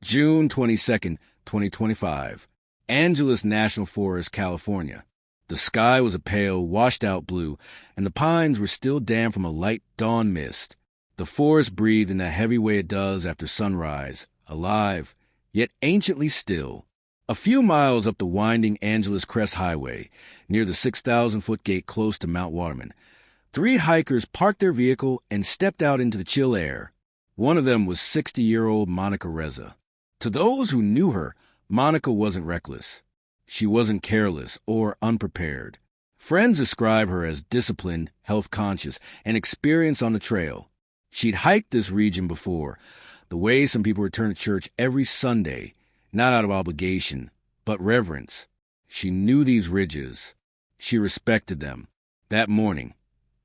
June 22nd, 2025. Angeles National Forest, California. The sky was a pale, washed-out blue, and the pines were still damp from a light dawn mist. The forest breathed in the heavy way it does after sunrise, alive, yet anciently still. A few miles up the winding Angeles Crest Highway, near the 6,000-foot gate close to Mount Waterman, 3 hikers parked their vehicle and stepped out into the chill air. One of them was 60-year-old Monica Reza. To those who knew her, Monica wasn't reckless. She wasn't careless or unprepared. Friends describe her as disciplined, health-conscious, and experienced on the trail. She'd hiked this region before, the way some people return to church every Sunday, not out of obligation, but reverence. She knew these ridges. She respected them. That morning,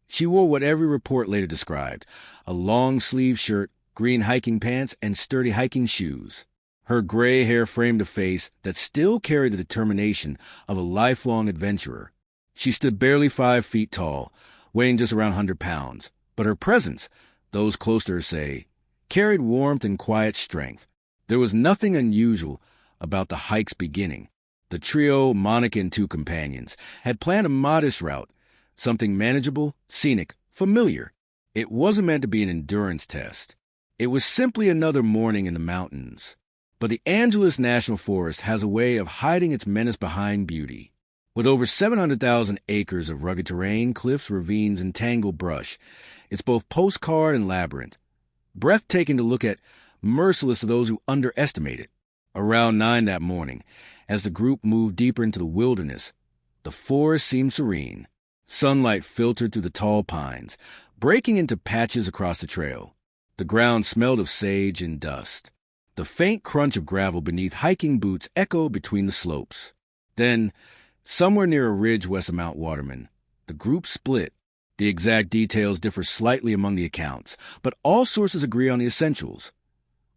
she wore what every report later described, a long-sleeved shirt, green hiking pants, and sturdy hiking shoes. Her gray hair framed a face that still carried the determination of a lifelong adventurer. She stood barely 5 feet tall, weighing just around 100 pounds, but her presence, those close to her say, carried warmth and quiet strength. There was nothing unusual about the hike's beginning. The trio, Monica and 2 companions, had planned a modest route, something manageable, scenic, familiar. It wasn't meant to be an endurance test. It was simply another morning in the mountains. But the Angeles National Forest has a way of hiding its menace behind beauty. With over 700,000 acres of rugged terrain, cliffs, ravines, and tangled brush, it's both postcard and labyrinth. Breathtaking to look at, merciless to those who underestimate it. Around 9 that morning, as the group moved deeper into the wilderness, the forest seemed serene. Sunlight filtered through the tall pines, breaking into patches across the trail. The ground smelled of sage and dust. The faint crunch of gravel beneath hiking boots echoed between the slopes. Then, somewhere near a ridge west of Mount Waterman, the group split. The exact details differ slightly among the accounts, but all sources agree on the essentials.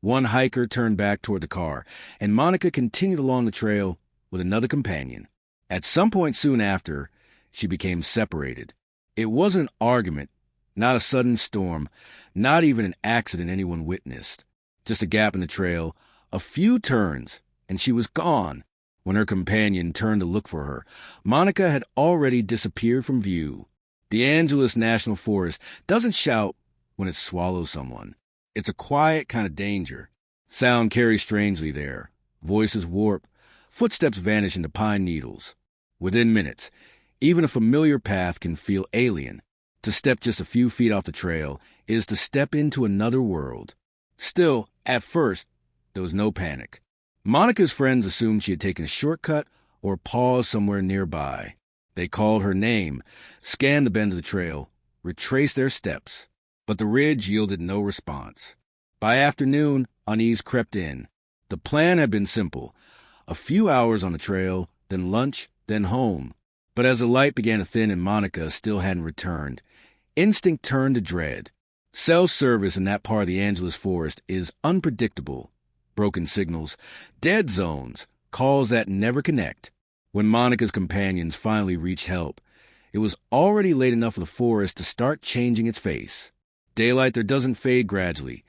One hiker turned back toward the car, and Monica continued along the trail with another companion. At some point soon after, she became separated. It wasn't an argument, not a sudden storm, not even an accident anyone witnessed. Just a gap in the trail, a few turns, and she was gone. When her companion turned to look for her, Monica had already disappeared from view. The Angeles National Forest doesn't shout when it swallows someone. It's a quiet kind of danger. Sound carries strangely there. Voices warp. Footsteps vanish into pine needles. Within minutes, even a familiar path can feel alien. To step just a few feet off the trail is to step into another world. Still, at first, there was no panic. Monica's friends assumed she had taken a shortcut or paused somewhere nearby. They called her name, scanned the bend of the trail, retraced their steps. But the ridge yielded no response. By afternoon, unease crept in. The plan had been simple. A few hours on the trail, then lunch, then home. But as the light began to thin and Monica still hadn't returned, instinct turned to dread. Cell service in that part of the Angeles forest is unpredictable. Broken signals, dead zones, calls that never connect. When Monica's companions finally reached help, it was already late enough for the forest to start changing its face. Daylight there doesn't fade gradually.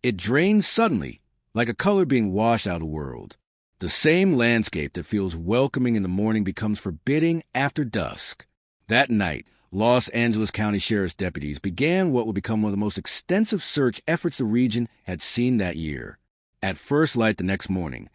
It drains suddenly, like a color being washed out of the world. The same landscape that feels welcoming in the morning becomes forbidding after dusk. That night, Los Angeles County Sheriff's deputies began what would become one of the most extensive search efforts the region had seen that year. At first light the next morning,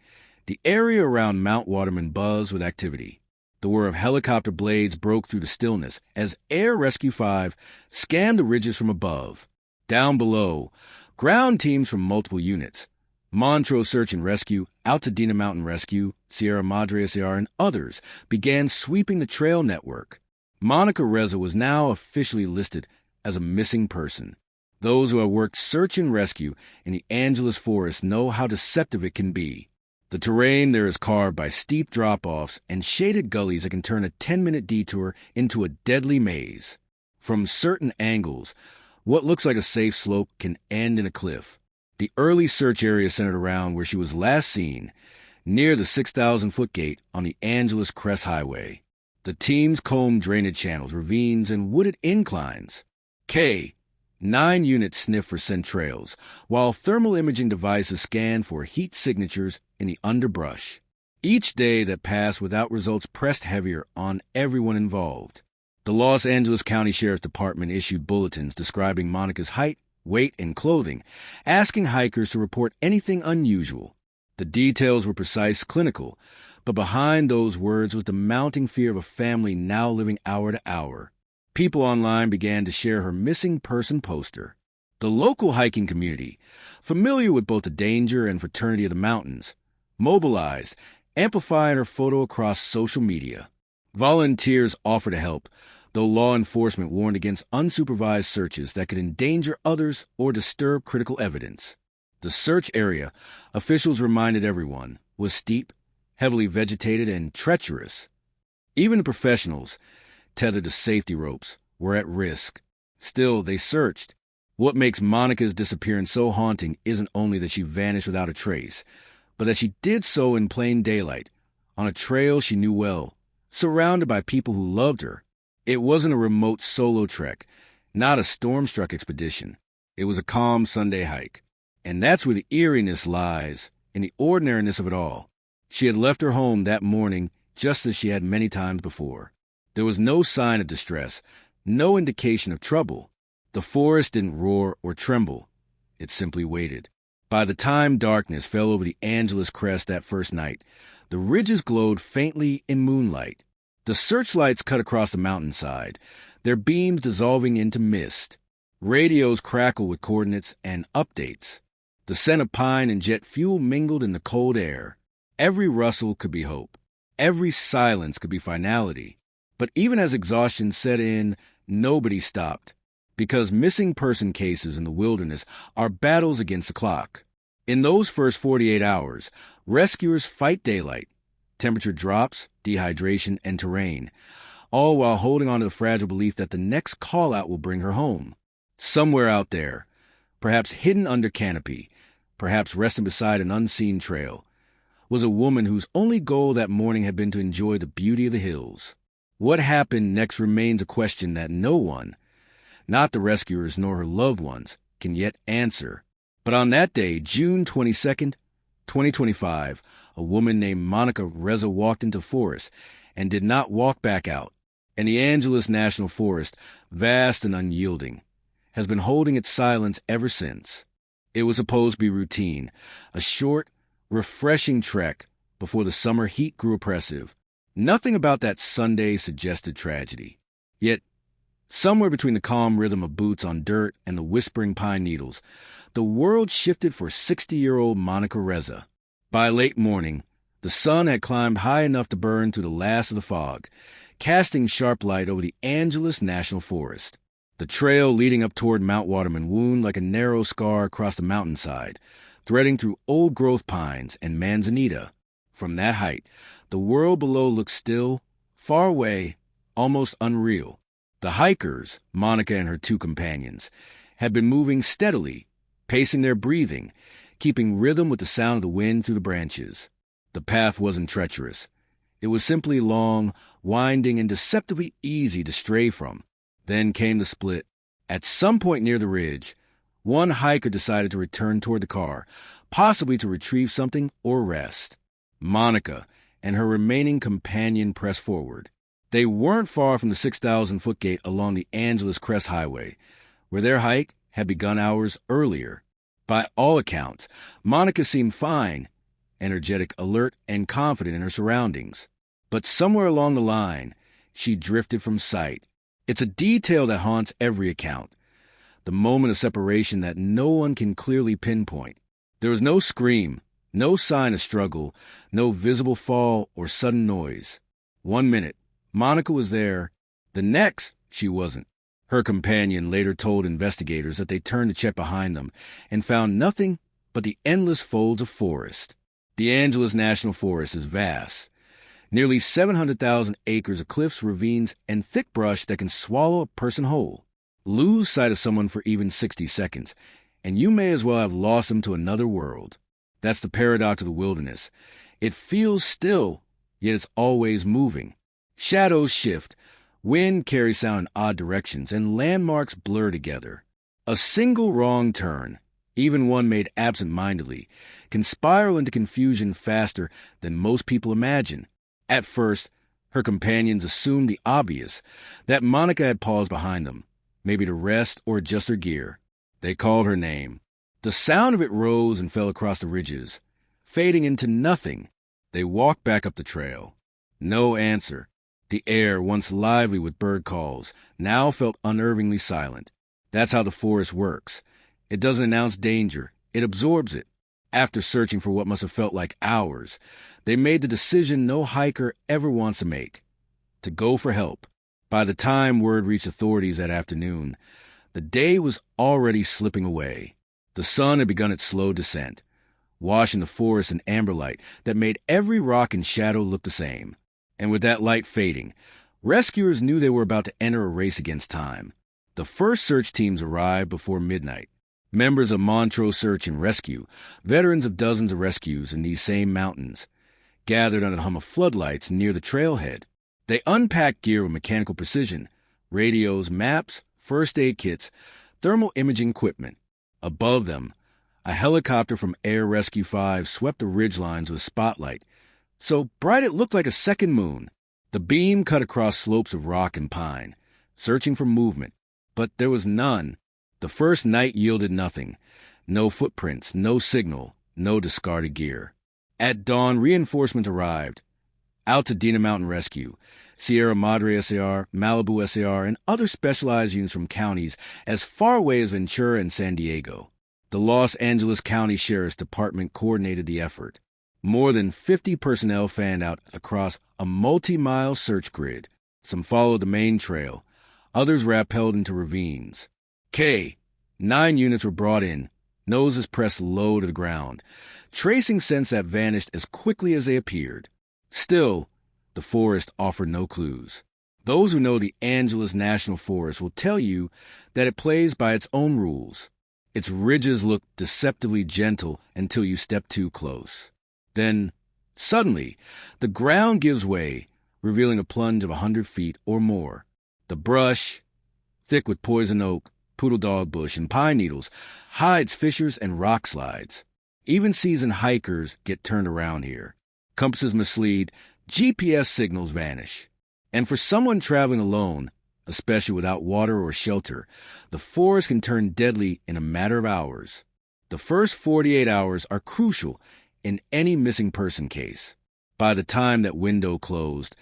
the area around Mount Waterman buzzed with activity. The whir of helicopter blades broke through the stillness as Air Rescue 5 scanned the ridges from above. Down below, ground teams from multiple units, Montrose Search and Rescue, Altadena Mountain Rescue, Sierra Madre SAR, and others began sweeping the trail network. Monica Reza was now officially listed as a missing person. Those who have worked search and rescue in the Angeles forest know how deceptive it can be. The terrain there is carved by steep drop-offs and shaded gullies that can turn a 10-minute detour into a deadly maze. From certain angles, what looks like a safe slope can end in a cliff. The early search area centered around where she was last seen, near the 6,000-foot gate on the Angeles Crest Highway. The teams combed drainage channels, ravines, and wooded inclines. Kay, 9 units sniffed for scent trails, while thermal imaging devices scanned for heat signatures in the underbrush. Each day that passed without results pressed heavier on everyone involved. The Los Angeles County Sheriff's Department issued bulletins describing Monica's height, weight, and clothing, asking hikers to report anything unusual. The details were precise, clinical, but behind those words was the mounting fear of a family now living hour to hour. People online began to share her missing person poster. The local hiking community, familiar with both the danger and fraternity of the mountains, mobilized, amplifying her photo across social media. Volunteers offered to help, though law enforcement warned against unsupervised searches that could endanger others or disturb critical evidence. The search area, officials reminded everyone, was steep, heavily vegetated, and treacherous. Even the professionals, tethered to safety ropes, were at risk. Still, they searched. What makes Monica's disappearance so haunting isn't only that she vanished without a trace, but that she did so in plain daylight, on a trail she knew well, surrounded by people who loved her. It wasn't a remote solo trek, not a storm-struck expedition. It was a calm Sunday hike. And that's where the eeriness lies, in the ordinariness of it all. She had left her home that morning just as she had many times before. There was no sign of distress, no indication of trouble. The forest didn't roar or tremble. It simply waited. By the time darkness fell over the Angeles crest that first night, the ridges glowed faintly in moonlight. The searchlights cut across the mountainside, their beams dissolving into mist. Radios crackled with coordinates and updates. The scent of pine and jet fuel mingled in the cold air. Every rustle could be hope. Every silence could be finality. But even as exhaustion set in, nobody stopped, because missing person cases in the wilderness are battles against the clock. In those first 48 hours, rescuers fight daylight, temperature drops, dehydration, and terrain, all while holding on to the fragile belief that the next call-out will bring her home. Somewhere out there, perhaps hidden under canopy, perhaps resting beside an unseen trail, was a woman whose only goal that morning had been to enjoy the beauty of the hills. What happened next remains a question that no one, not the rescuers nor her loved ones, can yet answer. But on that day, June 22nd, 2025, a woman named Monica Reza walked into the forest and did not walk back out. And the Angeles National Forest, vast and unyielding, has been holding its silence ever since. It was supposed to be routine, a short, refreshing trek before the summer heat grew oppressive. Nothing about that Sunday suggested tragedy. Yet, somewhere between the calm rhythm of boots on dirt and the whispering pine needles, the world shifted for 60-year-old Monica Reza. By late morning, the sun had climbed high enough to burn through the last of the fog, casting sharp light over the Angeles National Forest. The trail leading up toward Mount Waterman wound like a narrow scar across the mountainside, threading through old-growth pines and manzanita. From that height, the world below looked still, far away, almost unreal. The hikers, Monica and her 2 companions, had been moving steadily, pacing their breathing, keeping rhythm with the sound of the wind through the branches. The path wasn't treacherous. It was simply long, winding, and deceptively easy to stray from. Then came the split. At some point near the ridge, one hiker decided to return toward the car, possibly to retrieve something or rest. Monica and her remaining companion pressed forward. They weren't far from the 6,000-foot gate along the Angeles Crest Highway, where their hike had begun hours earlier. By all accounts, Monica seemed fine, energetic, alert, and confident in her surroundings. But somewhere along the line, she drifted from sight. It's a detail that haunts every account, the moment of separation that no one can clearly pinpoint. There was no scream, no sign of struggle, no visible fall or sudden noise. 1 minute, Monica was there. The next, she wasn't. Her companion later told investigators that they turned to check behind them and found nothing but the endless folds of forest. The Angeles National Forest is vast. Nearly 700,000 acres of cliffs, ravines, and thick brush that can swallow a person whole. Lose sight of someone for even 60 seconds, and you may as well have lost them to another world. That's the paradox of the wilderness. It feels still, yet it's always moving. Shadows shift, wind carries sound in odd directions, and landmarks blur together. A single wrong turn, even one made absent-mindedly, can spiral into confusion faster than most people imagine. At first, her companions assumed the obvious, that Monica had paused behind them, maybe to rest or adjust her gear. They called her name. The sound of it rose and fell across the ridges, fading into nothing. They walked back up the trail. No answer. The air, once lively with bird calls, now felt unnervingly silent. That's how the forest works. It doesn't announce danger. It absorbs it. After searching for what must have felt like hours, they made the decision no hiker ever wants to make: to go for help. By the time word reached authorities that afternoon, the day was already slipping away. The sun had begun its slow descent, washing the forest in amber light that made every rock and shadow look the same. And with that light fading, rescuers knew they were about to enter a race against time. The first search teams arrived before midnight. Members of Montrose Search and Rescue, veterans of dozens of rescues in these same mountains, gathered under the hum of floodlights near the trailhead. They unpacked gear with mechanical precision: radios, maps, first aid kits, thermal imaging equipment. Above them, a helicopter from Air Rescue 5 swept the ridgelines with a spotlight, so bright it looked like a second moon. The beam cut across slopes of rock and pine, searching for movement, but there was none. The first night yielded nothing. No footprints, no signal, no discarded gear. At dawn, reinforcements arrived. Altadena Mountain Rescue, Sierra Madre SAR, Malibu SAR, and other specialized units from counties as far away as Ventura and San Diego. The Los Angeles County Sheriff's Department coordinated the effort. More than 50 personnel fanned out across a multi-mile search grid. Some followed the main trail. Others rappelled into ravines. 9 units were brought in, noses pressed low to the ground, tracing scents that vanished as quickly as they appeared. Still, the forest offered no clues. Those who know the Angeles National Forest will tell you that it plays by its own rules. Its ridges look deceptively gentle until you step too close. Then, suddenly, the ground gives way, revealing a plunge of 100 feet or more. The brush, thick with poison oak, poodle dog bush, and pine needles, hides fissures and rock slides. Even seasoned hikers get turned around here. Compasses mislead, GPS signals vanish. And for someone traveling alone, especially without water or shelter, the forest can turn deadly in a matter of hours. The first 48 hours are crucial in any missing person case. By the time that window closed,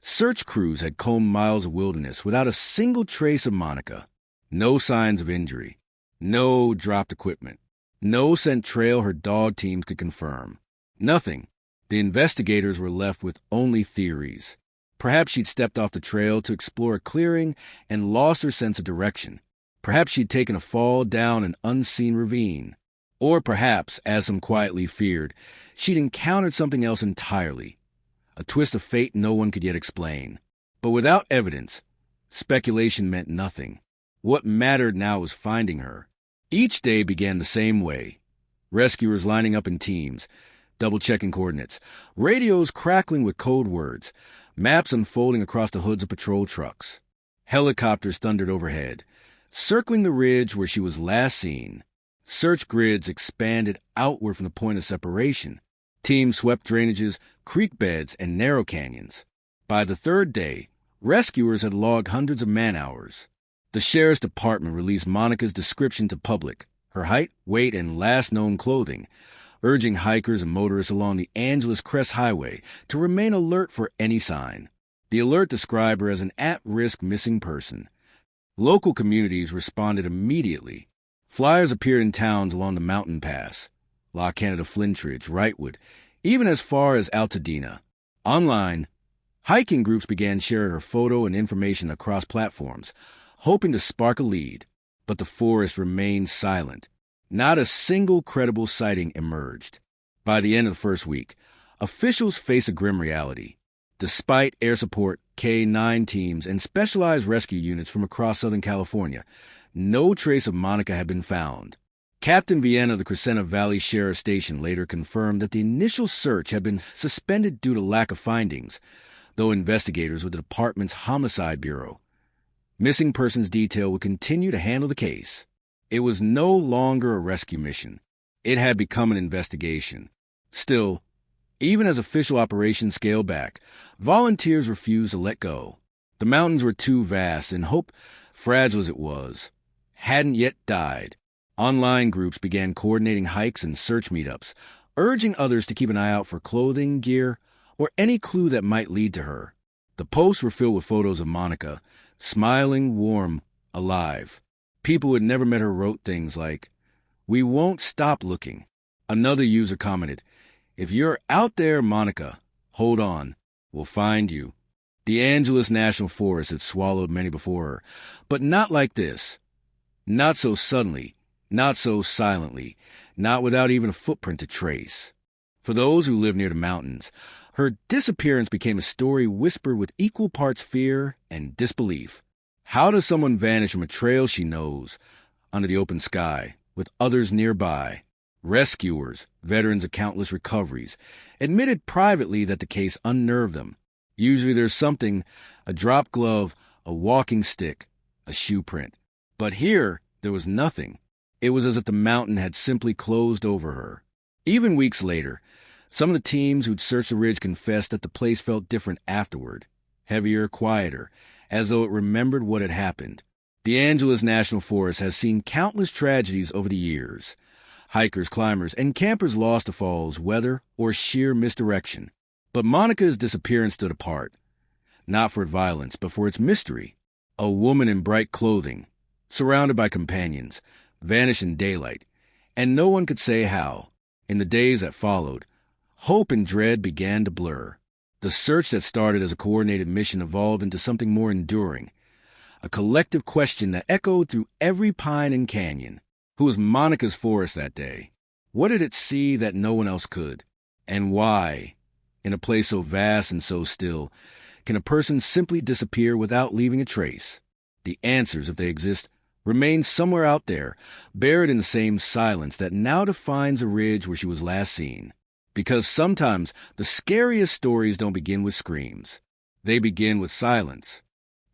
search crews had combed miles of wilderness without a single trace of Monica. No signs of injury. No dropped equipment. No scent trail her dog teams could confirm. Nothing. The investigators were left with only theories. Perhaps she'd stepped off the trail to explore a clearing and lost her sense of direction. Perhaps she'd taken a fall down an unseen ravine. Or perhaps, as some quietly feared, she'd encountered something else entirely. A twist of fate no one could yet explain. But without evidence, speculation meant nothing. What mattered now was finding her. Each day began the same way. Rescuers lining up in teams, double-checking coordinates, radios crackling with code words, maps unfolding across the hoods of patrol trucks. Helicopters thundered overhead, circling the ridge where she was last seen. Search grids expanded outward from the point of separation. Teams swept drainages, creek beds, and narrow canyons. By the third day, rescuers had logged hundreds of man-hours. The Sheriff's Department released Monica's description to public, her height, weight, and last known clothing, urging hikers and motorists along the Angeles Crest Highway to remain alert for any sign. The alert described her as an at-risk missing person. Local communities responded immediately. Flyers appeared in towns along the mountain pass, La Canada Flintridge, Wrightwood, even as far as Altadena. Online, hiking groups began sharing her photo and information across platforms, hoping to spark a lead. But the forest remained silent. Not a single credible sighting emerged. By the end of the first week, officials faced a grim reality. Despite air support, K-9 teams, and specialized rescue units from across Southern California, no trace of Monica had been found. Captain Vienna of the Crescenta Valley Sheriff Station later confirmed that the initial search had been suspended due to lack of findings, though investigators with the department's Homicide Bureau, Missing Persons Detail, would continue to handle the case. It was no longer a rescue mission. It had become an investigation. Still, even as official operations scaled back, volunteers refused to let go. The mountains were too vast, and hope, fragile as it was, hadn't yet died. Online groups began coordinating hikes and search meetups, urging others to keep an eye out for clothing, gear, or any clue that might lead to her. The posts were filled with photos of Monica, smiling, warm, alive. People who had never met her wrote things like, "We won't stop looking." Another user commented, "If you're out there, Monica, hold on. We'll find you." The Angeles National Forest had swallowed many before her, but not like this. Not so suddenly, not so silently, not without even a footprint to trace. For those who live near the mountains, her disappearance became a story whispered with equal parts fear and disbelief. How does someone vanish from a trail she knows, under the open sky, with others nearby? Rescuers, veterans of countless recoveries, admitted privately that the case unnerved them. Usually there's something, a dropped glove, a walking stick, a shoe print. But here, there was nothing. It was as if the mountain had simply closed over her. Even weeks later, some of the teams who'd searched the ridge confessed that the place felt different afterward, heavier, quieter, as though it remembered what had happened. The Angeles National Forest has seen countless tragedies over the years. Hikers, climbers, and campers lost to falls, weather, or sheer misdirection. But Monica's disappearance stood apart, not for its violence, but for its mystery. A woman in bright clothing, surrounded by companions, vanished in daylight, and no one could say how. In the days that followed, hope and dread began to blur. The search that started as a coordinated mission evolved into something more enduring, a collective question that echoed through every pine and canyon. Who was Monica's forest that day? What did it see that no one else could? And why, in a place so vast and so still, can a person simply disappear without leaving a trace? The answers, if they exist, remain somewhere out there, buried in the same silence that now defines a ridge where she was last seen. Because sometimes the scariest stories don't begin with screams. They begin with silence.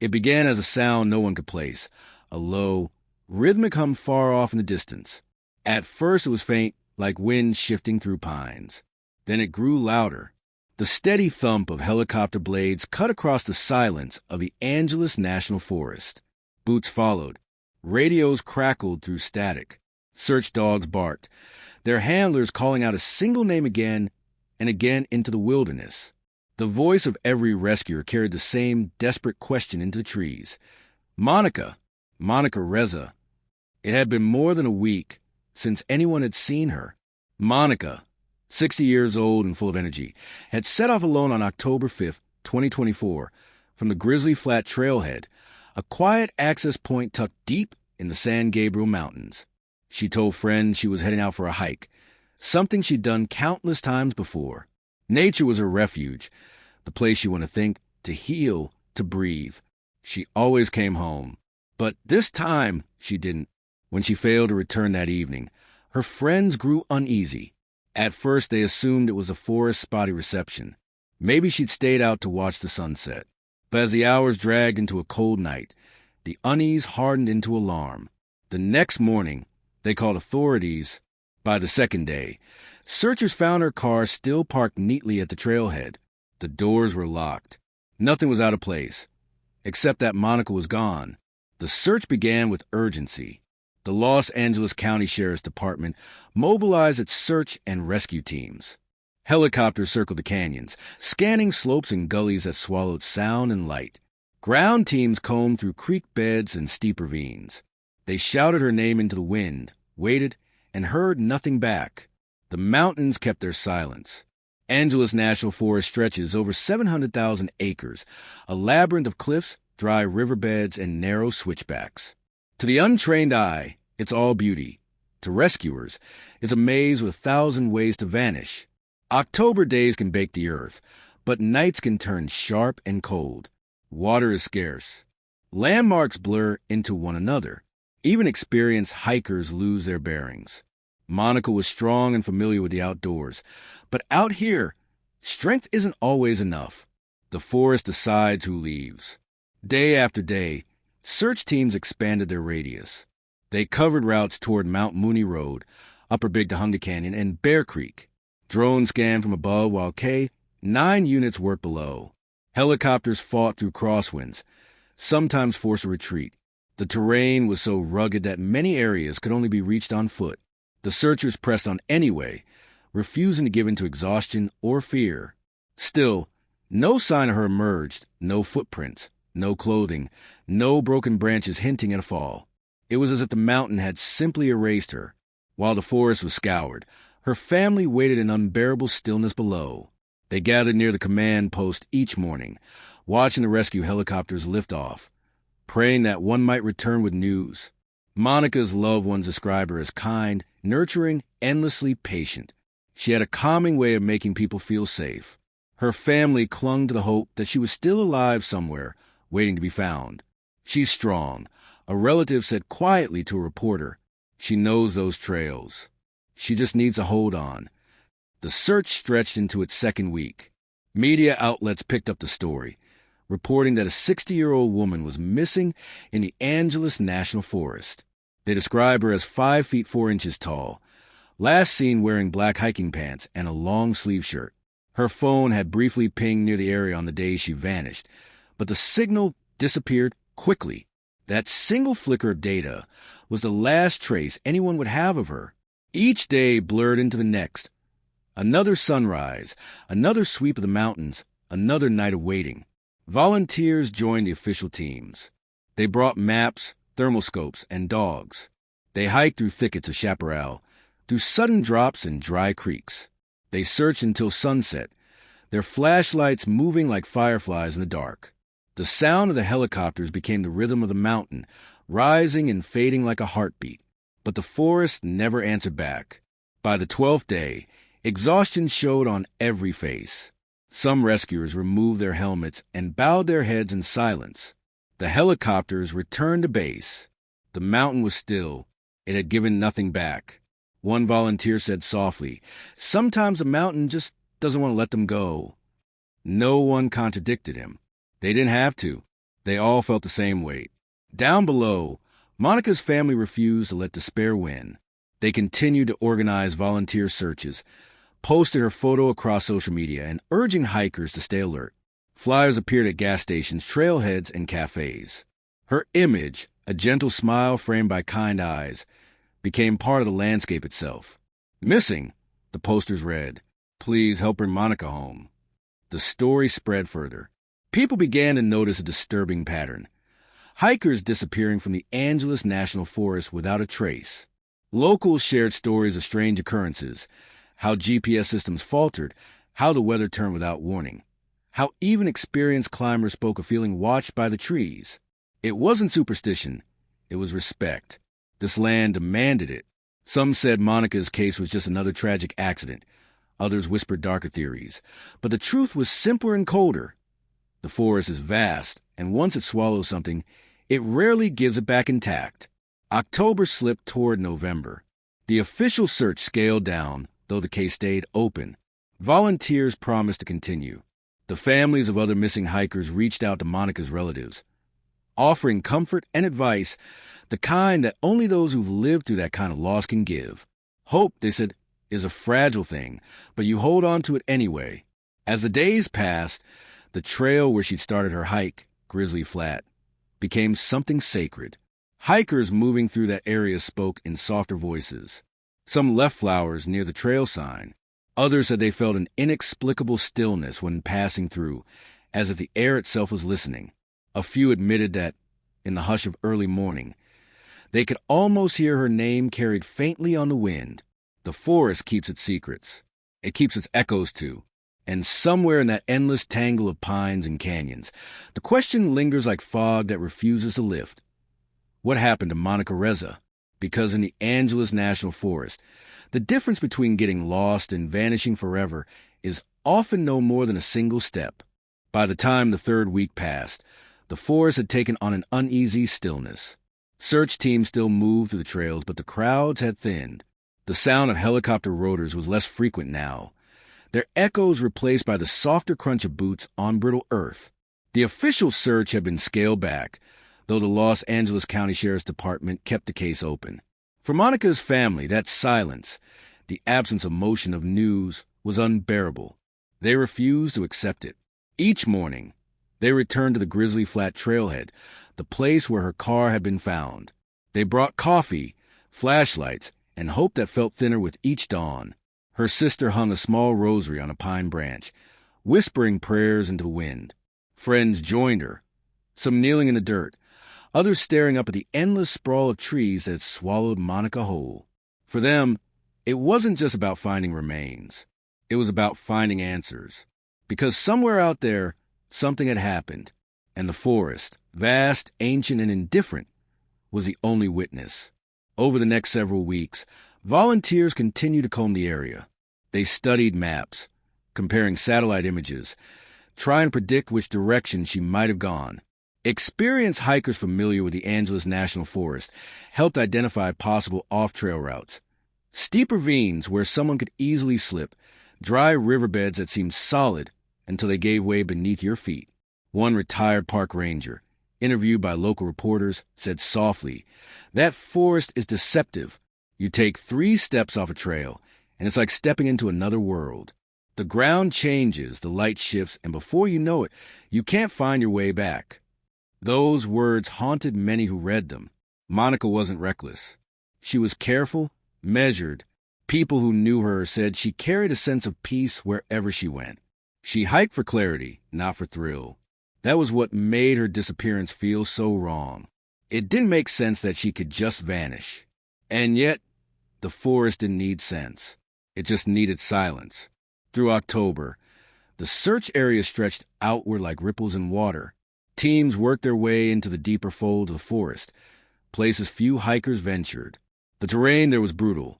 It began as a sound no one could place, a low, rhythmic hum far off in the distance. At first it was faint, like wind shifting through pines. Then it grew louder. The steady thump of helicopter blades cut across the silence of the Angeles National Forest. Boots followed. Radios crackled through static. Search dogs barked, their handlers calling out a single name again and again into the wilderness. The voice of every rescuer carried the same desperate question into the trees. Monica Reza. It had been more than a week since anyone had seen her. Monica, 60 years old and full of energy, had set off alone on October 5th, 2024, from the Grizzly Flat Trailhead, a quiet access point tucked deep in the San Gabriel Mountains. She told friends she was heading out for a hike, something she'd done countless times before. Nature was her refuge, the place she wanted to think, to heal, to breathe. She always came home. But this time, she didn't. When she failed to return that evening, her friends grew uneasy. At first, they assumed it was a forest spotty reception. Maybe she'd stayed out to watch the sunset. But as the hours dragged into a cold night, the unease hardened into alarm. The next morning, they called authorities. By the second day, searchers found her car still parked neatly at the trailhead. The doors were locked. Nothing was out of place, except that Monica was gone. The search began with urgency. The Los Angeles County Sheriff's Department mobilized its search and rescue teams. Helicopters circled the canyons, scanning slopes and gullies that swallowed sound and light. Ground teams combed through creek beds and steep ravines. They shouted her name into the wind, waited, and heard nothing back. The mountains kept their silence. Angeles National Forest stretches over 700,000 acres, a labyrinth of cliffs, dry riverbeds, and narrow switchbacks. To the untrained eye, it's all beauty. To rescuers, it's a maze with 1,000 ways to vanish. October days can bake the earth, but nights can turn sharp and cold. Water is scarce. Landmarks blur into one another. Even experienced hikers lose their bearings. Monica was strong and familiar with the outdoors, but out here, strength isn't always enough. The forest decides who leaves. Day after day, search teams expanded their radius. They covered routes toward Mount Mooney Road, Upper Big Tehunga Canyon, and Bear Creek. Drones scanned from above while K-9 units worked below. Helicopters fought through crosswinds, sometimes forced a retreat. The terrain was so rugged that many areas could only be reached on foot. The searchers pressed on anyway, refusing to give in to exhaustion or fear. Still, no sign of her emerged, no footprints, no clothing, no broken branches hinting at a fall. It was as if the mountain had simply erased her. While the forest was scoured, her family waited in unbearable stillness below. They gathered near the command post each morning, watching the rescue helicopters lift off, praying that one might return with news. Monica's loved ones describe her as kind, nurturing, endlessly patient. She had a calming way of making people feel safe. Her family clung to the hope that she was still alive somewhere, waiting to be found. "She's strong," a relative said quietly to a reporter. "She knows those trails. She just needs to hold on." The search stretched into its second week. Media outlets picked up the story, reporting that a 60-year-old woman was missing in the Angeles National Forest. They describe her as 5 feet 4 inches tall, last seen wearing black hiking pants and a long-sleeve shirt. Her phone had briefly pinged near the area on the day she vanished, but the signal disappeared quickly. That single flicker of data was the last trace anyone would have of her. Each day blurred into the next. Another sunrise, another sweep of the mountains, another night of waiting. Volunteers joined the official teams. They brought maps, thermoscopes, and dogs. They hiked through thickets of chaparral, through sudden drops and dry creeks. They searched until sunset, their flashlights moving like fireflies in the dark. The sound of the helicopters became the rhythm of the mountain, rising and fading like a heartbeat. But the forest never answered back. By the 12th day, exhaustion showed on every face. Some rescuers removed their helmets and bowed their heads in silence. The helicopters returned to base. The mountain was still. It had given nothing back. One volunteer said softly, "Sometimes a mountain just doesn't want to let them go." No one contradicted him. They didn't have to. They all felt the same weight. Down below, Monica's family refused to let despair win. They continued to organize volunteer searches, posted her photo across social media, and urging hikers to stay alert. Flyers appeared at gas stations, trailheads, and cafes. Her image, a gentle smile framed by kind eyes, became part of the landscape itself. "Missing," the posters read. "Please help bring Monica home." The story spread further. People began to notice a disturbing pattern. Hikers disappearing from the Angeles National Forest without a trace. Locals shared stories of strange occurrences, how GPS systems faltered, how the weather turned without warning, how even experienced climbers spoke of feeling watched by the trees. It wasn't superstition, it was respect. This land demanded it. Some said Monica's case was just another tragic accident. Others whispered darker theories. But the truth was simpler and colder. The forest is vast, and once it swallows something, it rarely gives it back intact. October slipped toward November. The official search scaled down, though the case stayed open. Volunteers promised to continue. The families of other missing hikers reached out to Monica's relatives, offering comfort and advice, the kind that only those who've lived through that kind of loss can give. Hope, they said, is a fragile thing, but you hold on to it anyway. As the days passed, the trail where she'd started her hike, Grizzly Flat, became something sacred. Hikers moving through that area spoke in softer voices. Some left flowers near the trail sign. Others said they felt an inexplicable stillness when passing through, as if the air itself was listening. A few admitted that, in the hush of early morning, they could almost hear her name carried faintly on the wind. The forest keeps its secrets. It keeps its echoes too. And somewhere in that endless tangle of pines and canyons, the question lingers like fog that refuses to lift. What happened to Monica Reza? Because in the Angeles National Forest, the difference between getting lost and vanishing forever is often no more than a single step. By the time the third week passed, the forest had taken on an uneasy stillness. Search teams still moved through the trails, but the crowds had thinned. The sound of helicopter rotors was less frequent now, their echoes replaced by the softer crunch of boots on brittle earth. The official search had been scaled back. though the Los Angeles County Sheriff's Department kept the case open. For Monica's family, that silence, the absence of motion of news, was unbearable. They refused to accept it. Each morning, they returned to the Grizzly Flat trailhead, the place where her car had been found. They brought coffee, flashlights, and hope that felt thinner with each dawn. Her sister hung a small rosary on a pine branch, whispering prayers into the wind. Friends joined her, some kneeling in the dirt, others staring up at the endless sprawl of trees that had swallowed Monica whole. For them, it wasn't just about finding remains. It was about finding answers. Because somewhere out there, something had happened, and the forest, vast, ancient, and indifferent, was the only witness. Over the next several weeks, volunteers continued to comb the area. They studied maps, comparing satellite images, trying to predict which direction she might have gone. Experienced hikers familiar with the Angeles National Forest helped identify possible off-trail routes. Steep ravines where someone could easily slip, dry riverbeds that seemed solid until they gave way beneath your feet. One retired park ranger, interviewed by local reporters, said softly, "That forest is deceptive. You take 3 steps off a trail, and it's like stepping into another world. The ground changes, the light shifts, and before you know it, you can't find your way back." Those words haunted many who read them. Monica wasn't reckless. She was careful, measured. People who knew her said she carried a sense of peace wherever she went. She hiked for clarity, not for thrill. That was what made her disappearance feel so wrong. It didn't make sense that she could just vanish. And yet, the forest didn't need sense. It just needed silence. Through October, the search area stretched outward like ripples in water. Teams worked their way into the deeper fold of the forest, places few hikers ventured. The terrain there was brutal.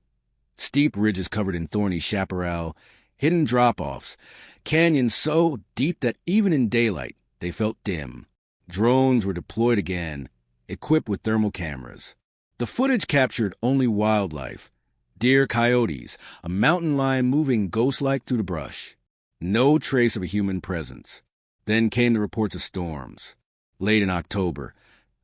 Steep ridges covered in thorny chaparral, hidden drop-offs, canyons so deep that even in daylight they felt dim. Drones were deployed again, equipped with thermal cameras. The footage captured only wildlife, deer, coyotes, a mountain lion moving ghost-like through the brush. No trace of a human presence. Then came the reports of storms. Late in October,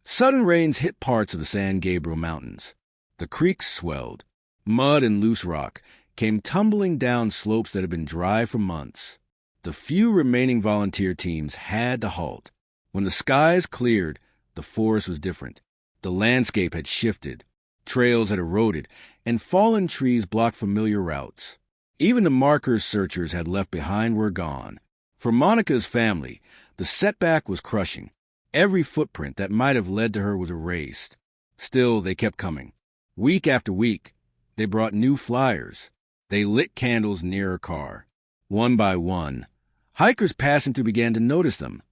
sudden rains hit parts of the San Gabriel Mountains. The creeks swelled. Mud and loose rock came tumbling down slopes that had been dry for months. The few remaining volunteer teams had to halt. When the skies cleared, the forest was different. The landscape had shifted. Trails had eroded, and fallen trees blocked familiar routes. Even the markers searchers had left behind were gone. For Monica's family, the setback was crushing. Every footprint that might have led to her was erased. Still, they kept coming. Week after week, they brought new flyers. They lit candles near her car. One by one, hikers passing through began to notice them.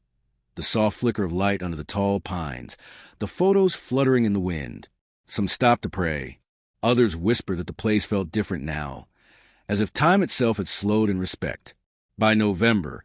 The soft flicker of light under the tall pines, the photos fluttering in the wind. Some stopped to pray. Others whispered that the place felt different now, as if time itself had slowed in respect. By November,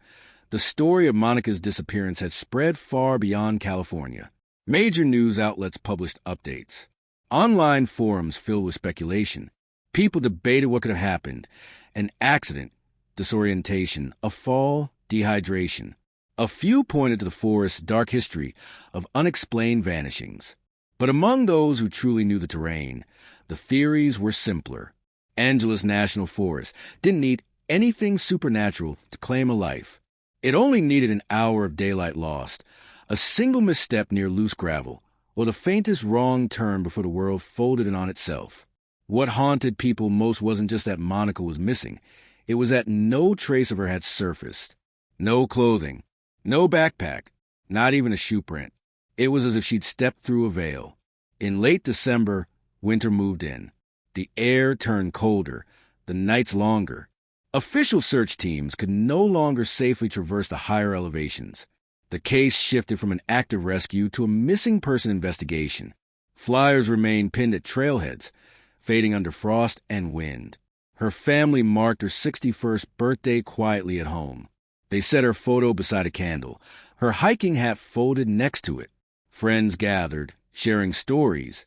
the story of Monica's disappearance had spread far beyond California. Major news outlets published updates. Online forums filled with speculation. People debated what could have happened. An accident, disorientation, a fall, dehydration. A few pointed to the forest's dark history of unexplained vanishings. But among those who truly knew the terrain, the theories were simpler. Angeles National Forest didn't need anything supernatural to claim a life. It only needed an hour of daylight lost, a single misstep near loose gravel, or the faintest wrong turn before the world folded in on itself. What haunted people most wasn't just that Monica was missing. It was that no trace of her had surfaced. No clothing, no backpack, not even a shoe print. It was as if she'd stepped through a veil. In late December, winter moved in. The air turned colder, the nights longer. Official search teams could no longer safely traverse the higher elevations. The case shifted from an active rescue to a missing person investigation. Flyers remained pinned at trailheads, fading under frost and wind. Her family marked her 61st birthday quietly at home. They set her photo beside a candle, her hiking hat folded next to it. Friends gathered, sharing stories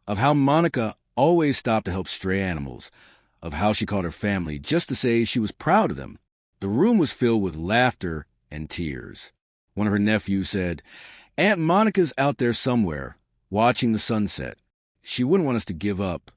of how Monica always stopped to help stray animals, of how she called her family just to say she was proud of them. The room was filled with laughter and tears. One of her nephews said, "Aunt Monica's out there somewhere, watching the sunset. She wouldn't want us to give up."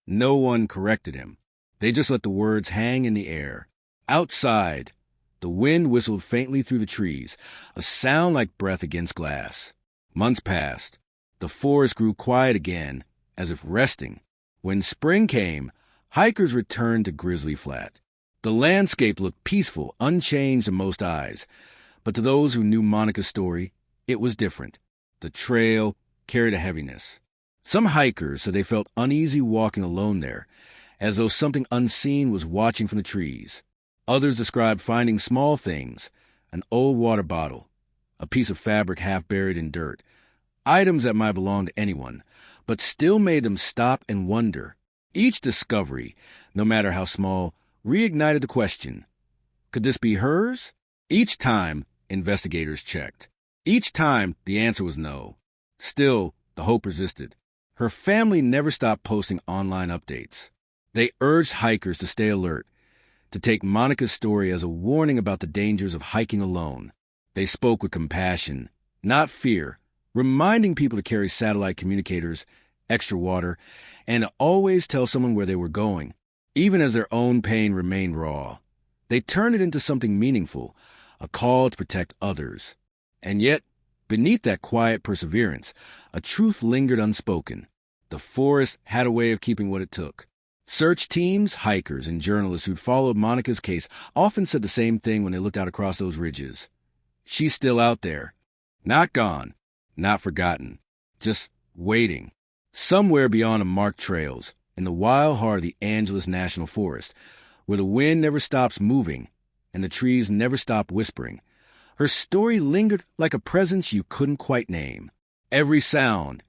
No one corrected him. They just let the words hang in the air. Outside, the wind whistled faintly through the trees, a sound like breath against glass. Months passed. The forest grew quiet again, as if resting. When spring came, hikers returned to Grizzly Flat. The landscape looked peaceful, unchanged to most eyes. But to those who knew Monica's story, it was different. The trail carried a heaviness. Some hikers said they felt uneasy walking alone there, as though something unseen was watching from the trees. Others described finding small things, an old water bottle, a piece of fabric half buried in dirt, items that might belong to anyone, but still made them stop and wonder. Each discovery, no matter how small, reignited the question, could this be hers? Each time, investigators checked. Each time, the answer was no. Still, the hope persisted. Her family never stopped posting online updates. They urged hikers to stay alert, to take Monica's story as a warning about the dangers of hiking alone. They spoke with compassion, not fear, reminding people to carry satellite communicators, extra water, and to always tell someone where they were going, even as their own pain remained raw. They turned it into something meaningful, a call to protect others. And yet, beneath that quiet perseverance, a truth lingered unspoken. The forest had a way of keeping what it took. Search teams, hikers, and journalists who'd followed Monica's case often said the same thing when they looked out across those ridges. She's still out there. Not gone. Not forgotten. Just waiting. Somewhere beyond the marked trails, in the wild heart of the Angeles National Forest, where the wind never stops moving and the trees never stop whispering, her story lingered like a presence you couldn't quite name. Every sound,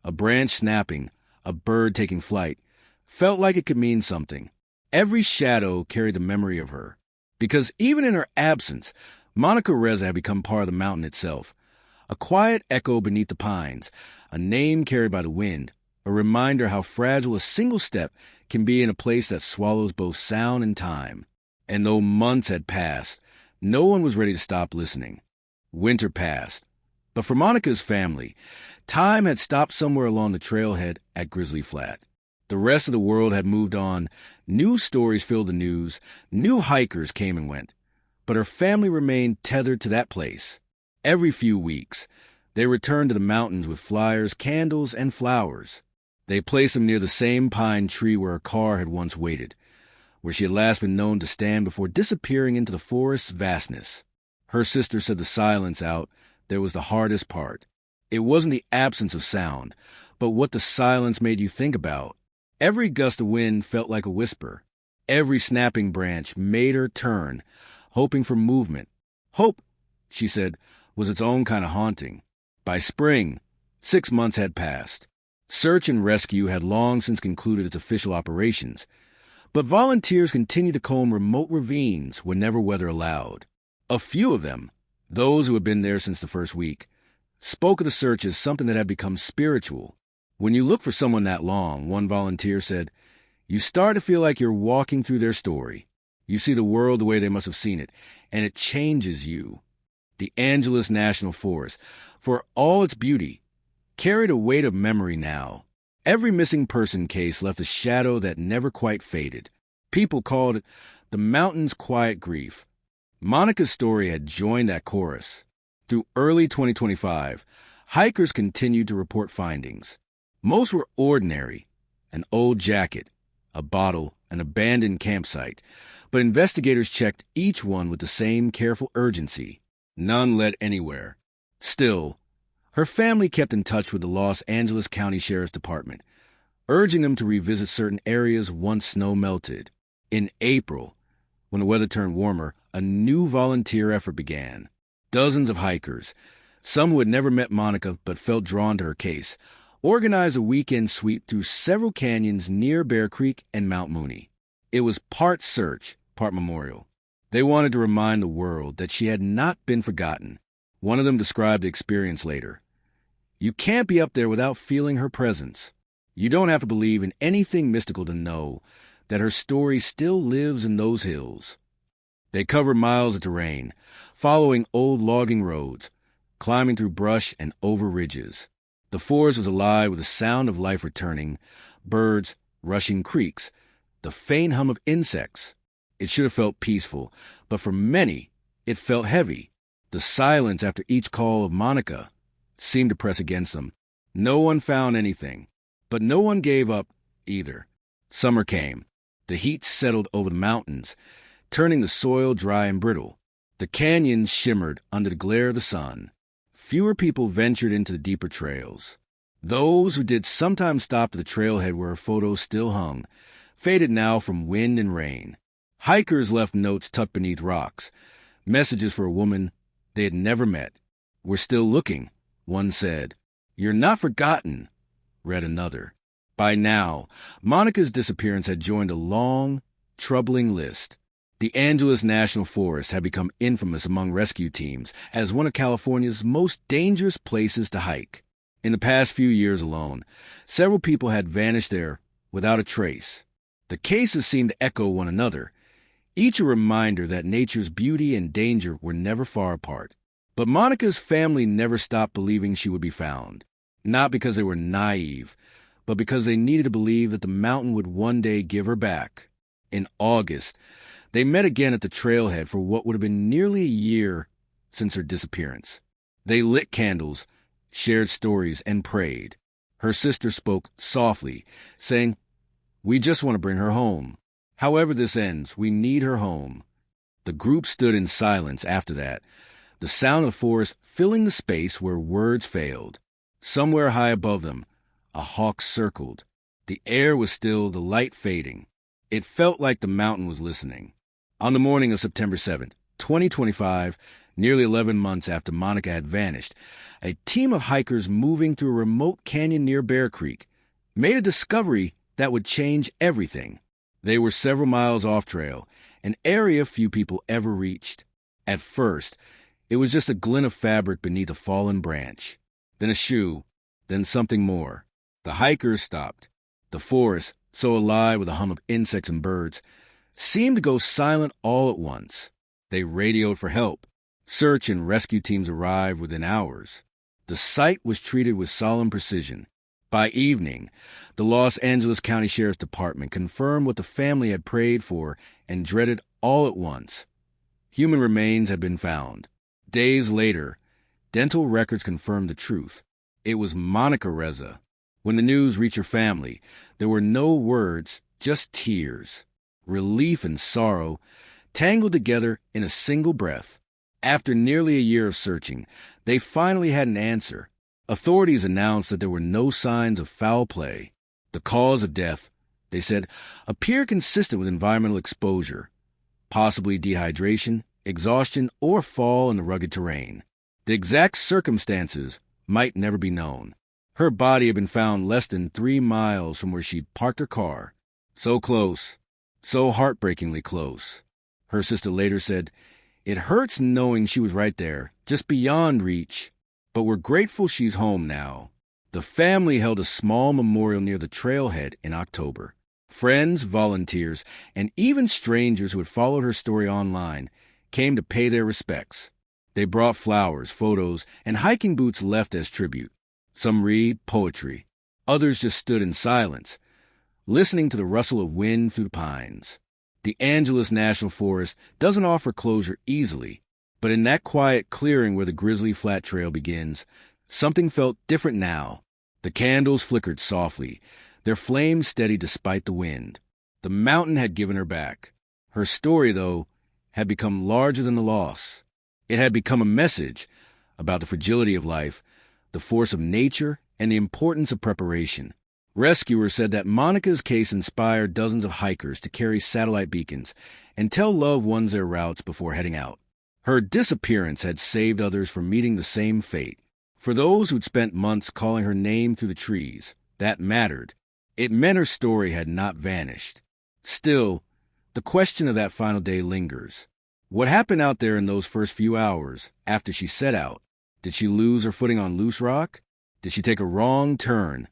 a branch snapping, a bird taking flight, felt like it could mean something. Every shadow carried the memory of her. Because even in her absence, Monica Reza had become part of the mountain itself. A quiet echo beneath the pines, a name carried by the wind, a reminder how fragile a single step can be in a place that swallows both sound and time. And though months had passed, no one was ready to stop listening. Winter passed. But for Monica's family, time had stopped somewhere along the trailhead at Grizzly Flat. The rest of the world had moved on. New stories filled the news. New hikers came and went. But her family remained tethered to that place. Every few weeks, they returned to the mountains with flyers, candles, and flowers. They placed them near the same pine tree where her car had once waited, where she had last been known to stand before disappearing into the forest's vastness. Her sister said the silence out there was the hardest part. It wasn't the absence of sound, but what the silence made you think about. Every gust of wind felt like a whisper. Every snapping branch made her turn, hoping for movement. Hope, she said, was its own kind of haunting. By spring, 6 months had passed. Search and rescue had long since concluded its official operations, but volunteers continued to comb remote ravines whenever weather allowed. A few of them, those who had been there since the first week, spoke of the search as something that had become spiritual. When you look for someone that long, one volunteer said, you start to feel like you're walking through their story. You see the world the way they must have seen it, and it changes you. The Angeles National Forest, for all its beauty, carried a weight of memory now. Every missing person case left a shadow that never quite faded. People called it the mountain's quiet grief. Monica's story had joined that chorus. Through early 2025, hikers continued to report findings. Most were ordinary: an old jacket, a bottle, an abandoned campsite, but investigators checked each one with the same careful urgency. None led anywhere. Still, her family kept in touch with the Los Angeles County Sheriff's Department, urging them to revisit certain areas once snow melted. In April, when the weather turned warmer, a new volunteer effort began. Dozens of hikers, some who had never met Monica but felt drawn to her case, organized a weekend sweep through several canyons near Bear Creek and Mount Mooney. It was part search, part memorial. They wanted to remind the world that she had not been forgotten. One of them described the experience later. You can't be up there without feeling her presence. You don't have to believe in anything mystical to know that her story still lives in those hills. They covered miles of terrain, following old logging roads, climbing through brush and over ridges. The forest was alive with the sound of life returning, birds, rushing creeks, the faint hum of insects. It should have felt peaceful, but for many, it felt heavy. The silence after each call of Monica seemed to press against them. No one found anything, but no one gave up either. Summer came. The heat settled over the mountains, turning the soil dry and brittle. The canyons shimmered under the glare of the sun. Fewer people ventured into the deeper trails. Those who did sometimes stopped at the trailhead where photos still hung, faded now from wind and rain. Hikers left notes tucked beneath rocks, messages for a woman they had never met. "We're still looking," one said. "You're not forgotten," read another. By now, Monica's disappearance had joined a long, troubling list. The Angeles National Forest had become infamous among rescue teams as one of California's most dangerous places to hike. In the past few years alone, several people had vanished there without a trace. The cases seemed to echo one another, each a reminder that nature's beauty and danger were never far apart. But Monica's family never stopped believing she would be found, not because they were naive, but because they needed to believe that the mountain would one day give her back. In August, they met again at the trailhead for what would have been nearly a year since her disappearance. They lit candles, shared stories, and prayed. Her sister spoke softly, saying, "We just want to bring her home. However this ends, we need her home." The group stood in silence after that, the sound of the forest filling the space where words failed. Somewhere high above them, a hawk circled. The air was still, the light fading. It felt like the mountain was listening. On the morning of September 7th, 2025, nearly 11 months after Monica had vanished, a team of hikers moving through a remote canyon near Bear Creek made a discovery that would change everything. They were several miles off trail, an area few people ever reached. At first, it was just a glint of fabric beneath a fallen branch, then a shoe, then something more. The hikers stopped. The forest, so alive with a hum of insects and birds, seemed to go silent all at once. They radioed for help. Search and rescue teams arrived within hours. The site was treated with solemn precision. By evening, the Los Angeles County Sheriff's Department confirmed what the family had prayed for and dreaded all at once. Human remains had been found. Days later, dental records confirmed the truth. It was Monica Reza. When the news reached her family, there were no words, just tears. Relief and sorrow, tangled together in a single breath. After nearly a year of searching, they finally had an answer. Authorities announced that there were no signs of foul play. The cause of death, they said, appeared consistent with environmental exposure, possibly dehydration, exhaustion, or fall in the rugged terrain. The exact circumstances might never be known. Her body had been found less than 3 miles from where she'd parked her car. So close, so heartbreakingly close. Her sister later said, "It hurts knowing she was right there, just beyond reach, but we're grateful she's home now." The family held a small memorial near the trailhead in October. Friends, volunteers, and even strangers who had followed her story online came to pay their respects. They brought flowers, photos, and hiking boots left as tribute. Some read poetry. Others just stood in silence, listening to the rustle of wind through the pines. The Angeles National Forest doesn't offer closure easily, but in that quiet clearing where the Grizzly Flat Trail begins, something felt different now. The candles flickered softly, their flames steady despite the wind. The mountain had given her back. Her story, though, had become larger than the loss. It had become a message about the fragility of life, the force of nature, and the importance of preparation. Rescuers said that Monica's case inspired dozens of hikers to carry satellite beacons and tell loved ones their routes before heading out. Her disappearance had saved others from meeting the same fate. For those who'd spent months calling her name through the trees, that mattered. It meant her story had not vanished. Still, the question of that final day lingers. What happened out there in those first few hours after she set out? Did she lose her footing on loose rock? Did she take a wrong turn,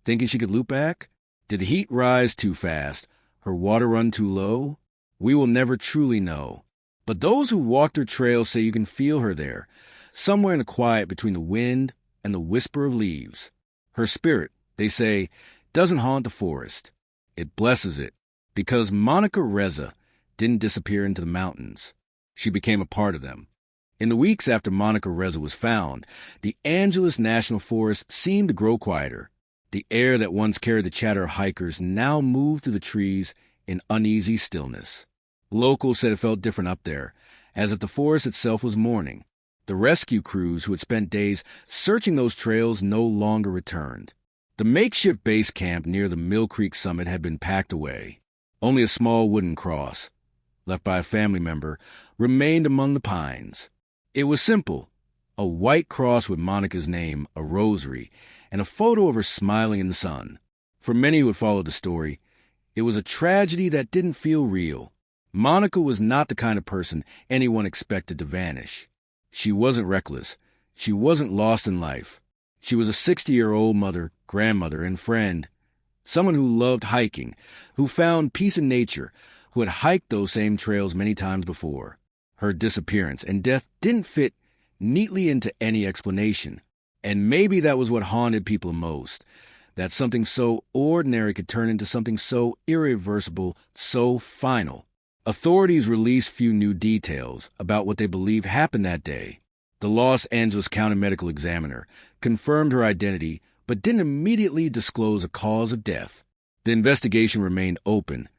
thinking she could loop back? Did the heat rise too fast, her water run too low? We will never truly know. But those who walked her trail say you can feel her there, somewhere in the quiet between the wind and the whisper of leaves. Her spirit, they say, doesn't haunt the forest. It blesses it, because Monica Reza didn't disappear into the mountains. She became a part of them. In the weeks after Monica Reza was found, the Angeles National Forest seemed to grow quieter. The air that once carried the chatter of hikers now moved through the trees in uneasy stillness. Locals said it felt different up there, as if the forest itself was mourning. The rescue crews who had spent days searching those trails no longer returned. The makeshift base camp near the Mill Creek summit had been packed away. Only a small wooden cross, left by a family member, remained among the pines. It was simple, a white cross with Monica's name, a rosary, and a photo of her smiling in the sun. For many who had followed the story, it was a tragedy that didn't feel real. Monica was not the kind of person anyone expected to vanish. She wasn't reckless. She wasn't lost in life. She was a 60-year-old mother, grandmother, and friend. Someone who loved hiking, who found peace in nature, who had hiked those same trails many times before. Her disappearance and death didn't fit neatly into any explanation. And maybe that was what haunted people most, that something so ordinary could turn into something so irreversible, so final. Authorities released few new details about what they believed happened that day. The Los Angeles County Medical Examiner confirmed her identity, but didn't immediately disclose a cause of death. The investigation remained open,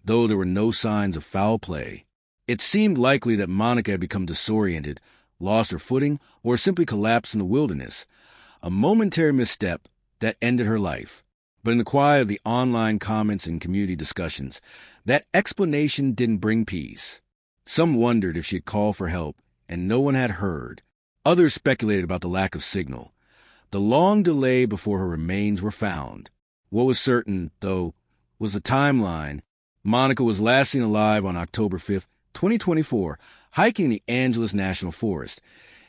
though there were no signs of foul play. It seemed likely that Monica had become disoriented, lost her footing, or simply collapsed in the wilderness, a momentary misstep that ended her life. But in the quiet of the online comments and community discussions, that explanation didn't bring peace. Some wondered if she had called for help, and no one had heard. Others speculated about the lack of signal, the long delay before her remains were found. What was certain, though, was the timeline. Monica was last seen alive on October 5th, 2024, hiking the Angeles National Forest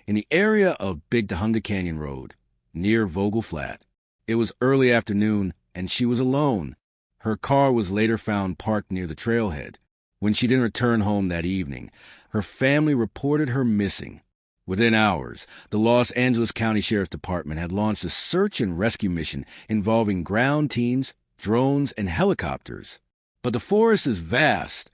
in the area of Big Tehunga Canyon Road, near Vogel Flat. It was early afternoon, and she was alone. Her car was later found parked near the trailhead. When she didn't return home that evening, her family reported her missing. Within hours, the Los Angeles County Sheriff's Department had launched a search and rescue mission involving ground teams, drones, and helicopters. But the forest is vast,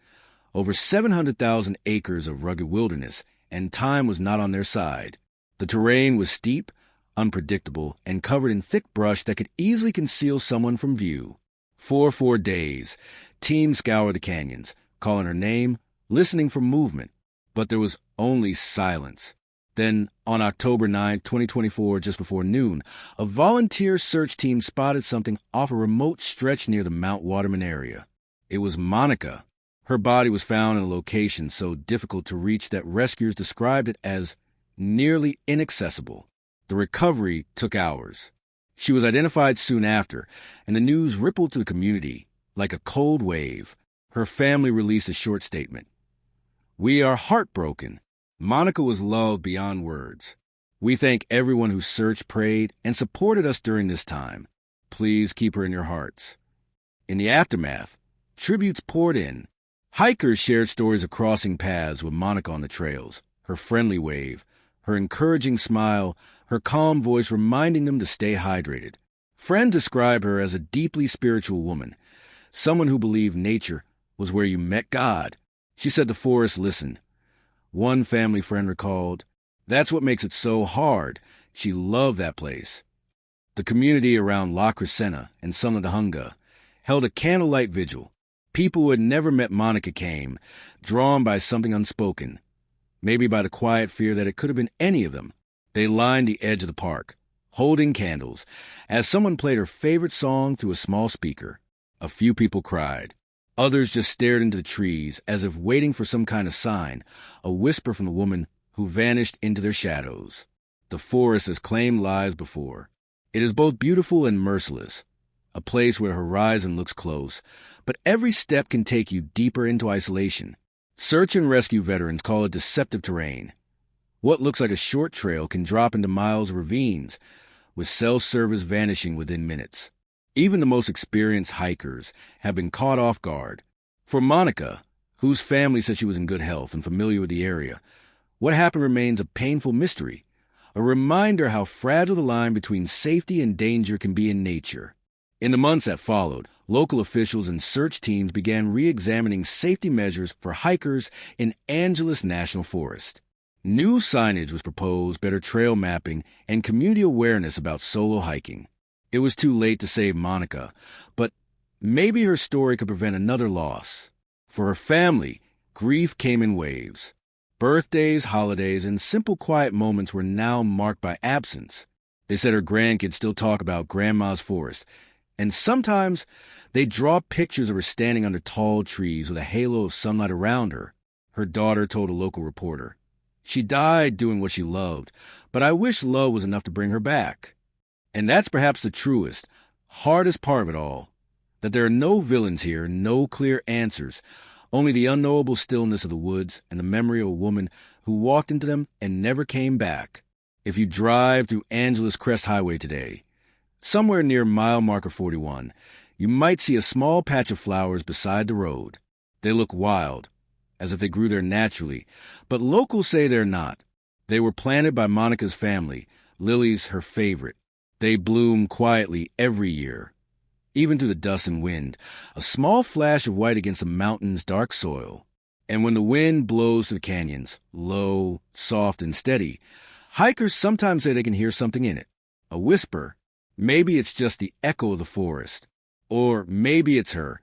over 700,000 acres of rugged wilderness, and time was not on their side. The terrain was steep, unpredictable, and covered in thick brush that could easily conceal someone from view. For 4 days, teams scoured the canyons, calling her name, listening for movement, but there was only silence. Then, on October 9, 2024, just before noon, a volunteer search team spotted something off a remote stretch near the Mount Waterman area. It was Monica. Her body was found in a location so difficult to reach that rescuers described it as nearly inaccessible. The recovery took hours. She was identified soon after, and the news rippled through the community like a cold wave. Her family released a short statement. "We are heartbroken. Monica was loved beyond words. We thank everyone who searched, prayed, and supported us during this time. Please keep her in your hearts." In the aftermath, tributes poured in. Hikers shared stories of crossing paths with Monica on the trails, her friendly wave, her encouraging smile, her calm voice reminding them to stay hydrated. Friends described her as a deeply spiritual woman, someone who believed nature was where you met God. She said the forest listened. One family friend recalled, "That's what makes it so hard. She loved that place." The community around La Crescenta and San Gabriel held a candlelight vigil. People who had never met Monica came, drawn by something unspoken, maybe by the quiet fear that it could have been any of them. They lined the edge of the park, holding candles, as someone played her favorite song through a small speaker. A few people cried. Others just stared into the trees as if waiting for some kind of sign, a whisper from the woman who vanished into their shadows. The forest has claimed lives before. It is both beautiful and merciless, a place where the horizon looks close, but every step can take you deeper into isolation. Search and rescue veterans call it deceptive terrain. What looks like a short trail can drop into miles of ravines, with self-service vanishing within minutes. Even the most experienced hikers have been caught off guard. For Monica, whose family said she was in good health and familiar with the area. What happened remains a painful mystery, a reminder how fragile the line between safety and danger can be in nature. In the months that followed, local officials and search teams began re-examining safety measures for hikers in Angeles National Forest. New signage was proposed, better trail mapping, and community awareness about solo hiking. It was too late to save Monica, but maybe her story could prevent another loss. For her family, grief came in waves. Birthdays, holidays, and simple quiet moments were now marked by absence. They said her grandkids still talk about Grandma's forest, and sometimes they draw pictures of her standing under tall trees with a halo of sunlight around her. Her daughter told a local reporter, "She died doing what she loved, but I wish love was enough to bring her back." And that's perhaps the truest, hardest part of it all, that there are no villains here, no clear answers, only the unknowable stillness of the woods and the memory of a woman who walked into them and never came back. If you drive through Angeles Crest Highway today, somewhere near mile marker 41, you might see a small patch of flowers beside the road. They look wild, as if they grew there naturally, but locals say they're not. They were planted by Monica's family, lilies her favorite. They bloom quietly every year. Even through the dust and wind, a small flash of white against the mountain's dark soil. And when the wind blows through the canyons, low, soft, and steady, hikers sometimes say they can hear something in it. A whisper. Maybe it's just the echo of the forest. Or maybe it's her,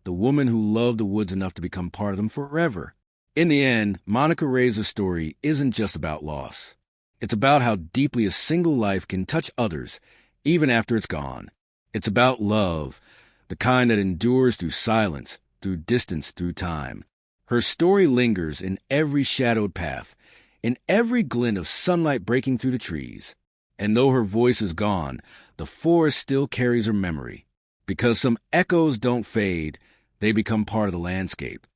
the woman who loved the woods enough to become part of them forever. In the end, Monica Reza's story isn't just about loss. It's about how deeply a single life can touch others, even after it's gone. It's about love, the kind that endures through silence, through distance, through time. Her story lingers in every shadowed path, in every glint of sunlight breaking through the trees. And though her voice is gone, the forest still carries her memory. Because some echoes don't fade, they become part of the landscape.